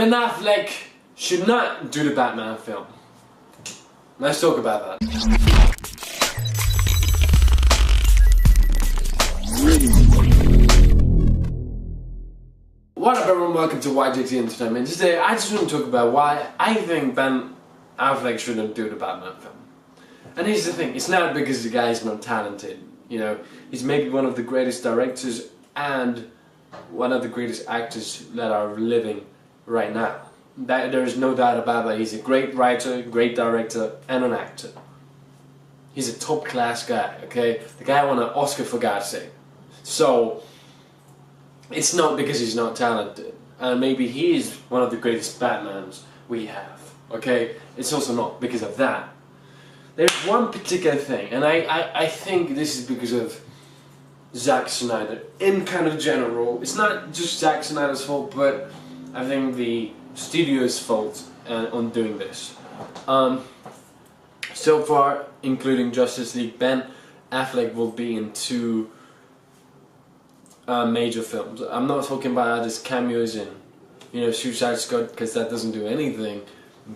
Ben Affleck should not do the Batman film. Let's talk about that. What up everyone, welcome to YJT Entertainment. Today I just want to talk about why I think Ben Affleck shouldn't do the Batman film. And here's the thing, it's not because the guy is not talented. You know, he's maybe one of the greatest directors and one of the greatest actors that are living right now. There is no doubt about that. He's a great writer, great director, and an actor. He's a top class guy, okay? The guy won an Oscar for God's sake. So, it's not because he's not talented. And maybe he is one of the greatest Batmans we have, okay? It's also not because of that. There's one particular thing, and I think this is because of Zack Snyder. In kind of general, it's not just Zack Snyder's fault, but I think the studio's fault on doing this. So far, including Justice League, Ben Affleck will be in 2 major films. I'm not talking about his cameos in, Suicide Squad, because that doesn't do anything.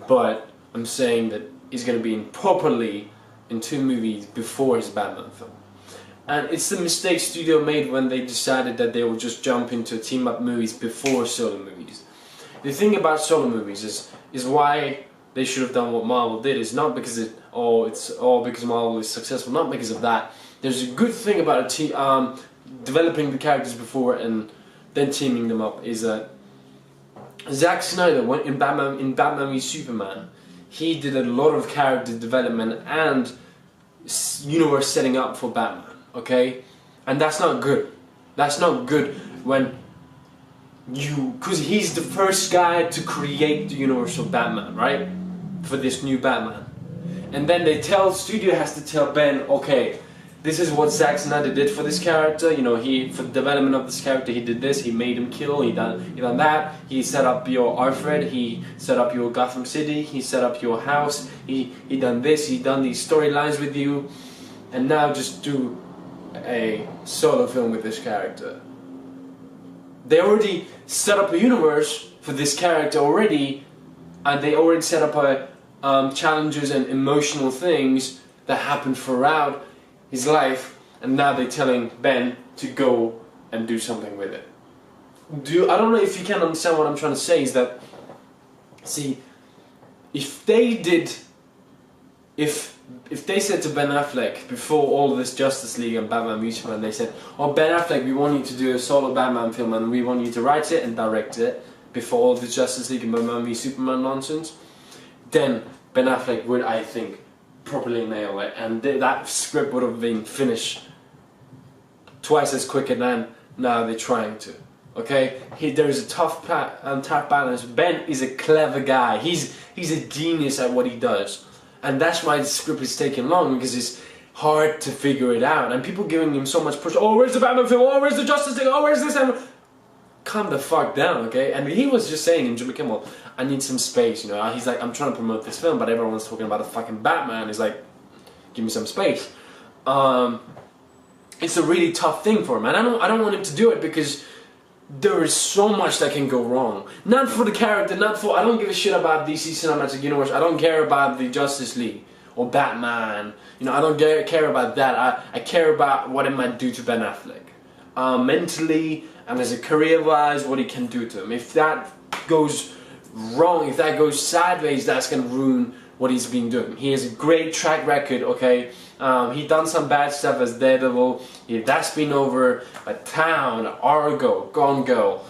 But I'm saying that he's going to be in properly in 2 movies before his Batman film. And it's the mistake studio made when they decided that they would just jump into team-up movies before solo movies. The thing about solo movies is why they should have done what Marvel did. Is not because it's all because Marvel is successful. Not because of that. There's a good thing about developing the characters before and then teaming them up. Is that Zack Snyder went in Batman v Superman. He did a lot of character development and universe setting up for Batman. Okay, and that's not good. That's not good when because he's the first guy to create the universe of Batman, right? For this new Batman. And then studio has to tell Ben, okay, this is what Zack Snyder did for this character. For the development of this character, he did this. He made him kill. He done that. He set up your Alfred. He set up your Gotham City. He set up your house. He done this. He done these storylines with you. And now just do a solo film with this character. They already set up a universe for this character already, and they already set up challenges and emotional things that happen throughout his life, and now they're telling Ben to go and do something with it. I don't know if you can understand what I'm trying to say. Is that, see, if they said to Ben Affleck before all this Justice League and Batman v Superman, they said, "Oh, Ben Affleck, we want you to do a solo Batman film and we want you to write it and direct it," before all this Justice League and Batman v Superman nonsense, then Ben Affleck would, I think, properly nail it, and that script would have been finished twice as quicker than now they're trying to. Okay, there is a tough balance. Ben is a clever guy. He's a genius at what he does. And that's why the script is taking long, because it's hard to figure it out. And people giving him so much push. Oh, where's the Batman film? Oh, where's the Justice League? Oh, where's this? Calm the fuck down, okay? And he was just saying in Jimmy Kimmel, I need some space, He's like, I'm trying to promote this film, but everyone's talking about a fucking Batman. He's like, give me some space. It's a really tough thing for him. And I don't want him to do it because there is so much that can go wrong. Not for the character, I don't give a shit about DC Cinematic Universe. I don't care about the Justice League or Batman. I don't care about that. I care about what it might do to Ben Affleck. Mentally and as a career-wise, what he can do to him. If that goes wrong, if that goes sideways, that's going to ruin what he's been doing. He has a great track record, okay? He done some bad stuff as Daredevil. That's been over. A Town, Argo, Gone Girl,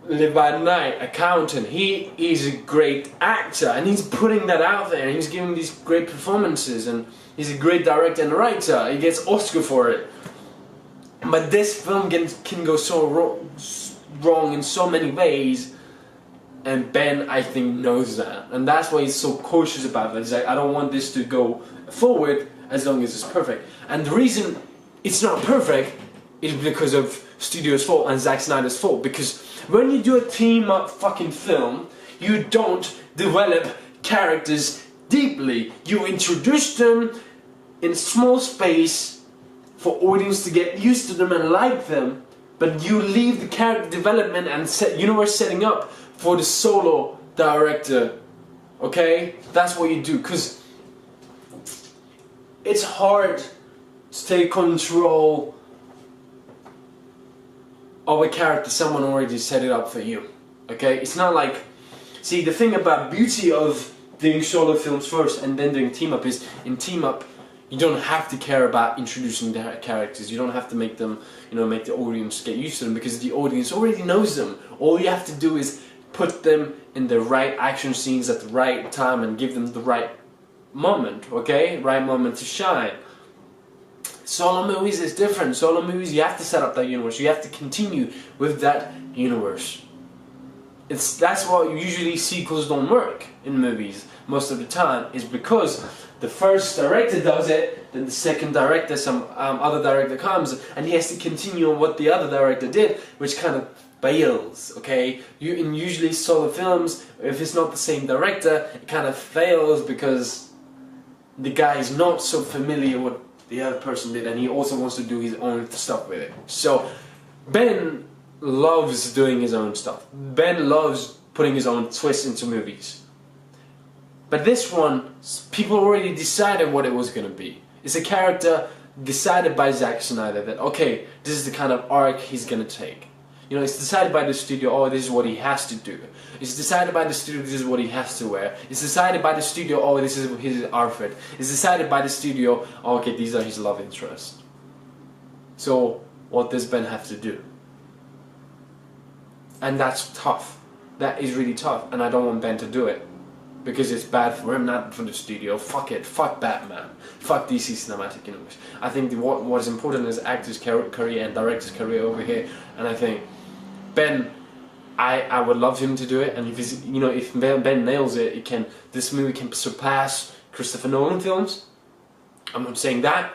Live by Night, Accountant. He is a great actor, and he's putting that out there, and he's giving these great performances, and he's a great director and writer. He gets Oscar for it. But this film can go so wrong in so many ways. And Ben, I think, knows that. And that's why he's so cautious about it. He's like, I don't want this to go forward as long as it's perfect. And the reason it's not perfect is because of studio's fault and Zack Snyder's fault. Because when you do a team-up fucking film, you don't develop characters deeply. You introduce them in a small space for audience to get used to them and like them. but you leave the character development and universe setting up for the solo director. Okay, that's what you do, because it's hard to take control of a character someone already set it up for you. Okay, it's not like, see, the thing about beauty of doing solo films first and then doing team up is, in team up you don't have to care about introducing the characters. You don't have to make them, make the audience get used to them, because the audience already knows them. All you have to do is put them in the right action scenes at the right time and give them the right moment, okay? Right moment to shine. Solo movies is different. Solo movies, you have to set up that universe. You have to continue with that universe. That's why usually sequels don't work in movies most of the time, is because the first director does it, then the second director, some other director comes, and he has to continue on what the other director did, which kind of fails, okay? In usually solo films, if it's not the same director, it kind of fails because the guy is not so familiar with what the other person did, and he also wants to do his own stuff with it. So Ben loves doing his own stuff. Ben loves putting his own twist into movies. But this one, people already decided what it was going to be. It's a character decided by Zack Snyder that, okay, this is the kind of arc he's going to take. It's decided by the studio, oh, this is what he has to do. It's decided by the studio, this is what he has to wear. It's decided by the studio, oh, this is his outfit. It's decided by the studio, oh, okay, these are his love interests. So, what does Ben have to do? And that's tough. That is really tough, and I don't want Ben to do it. Because it's bad for him, not for the studio. Fuck it. Fuck Batman. Fuck DC Cinematic Universe. I think what is important is actor's career and director's career over here. And I think Ben, I would love him to do it. And if Ben nails it, this movie can surpass Christopher Nolan films. I'm not saying that,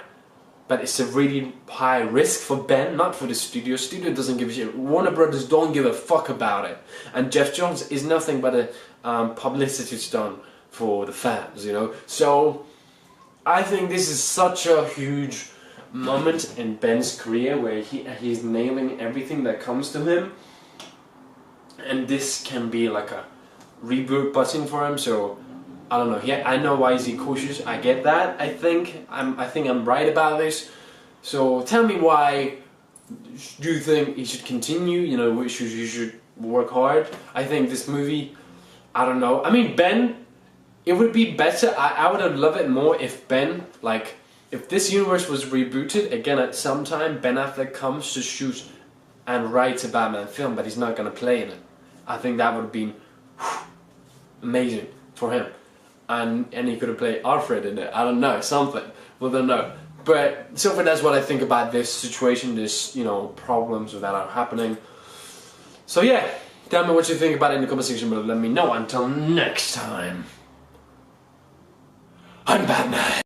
but it's a really high risk for Ben, not for the studio. Studio doesn't give a shit. Warner Brothers don't give a fuck about it. And Jeff Johns is nothing but a publicity stunt for the fans, So I think this is such a huge moment in Ben's career where he's nailing everything that comes to him, and this can be like a reboot button for him. So I don't know. I know why is he cautious. I get that. I think I'm right about this. So tell me, why do you think he should continue? He should work hard. I think this movie, I don't know. I mean, Ben, it would be better. I would have loved it more if Ben, if this universe was rebooted again at some time, Ben Affleck comes to shoot and write a Batman film, but he's not going to play in it. I think that would have been amazing for him. And he could have played Alfred in it. I don't know, something. We don't know. But so far, that's what I think about this situation, this, problems that are happening. So yeah, tell me what you think about it in the comment section below. Let me know. Until next time, I'm Batman.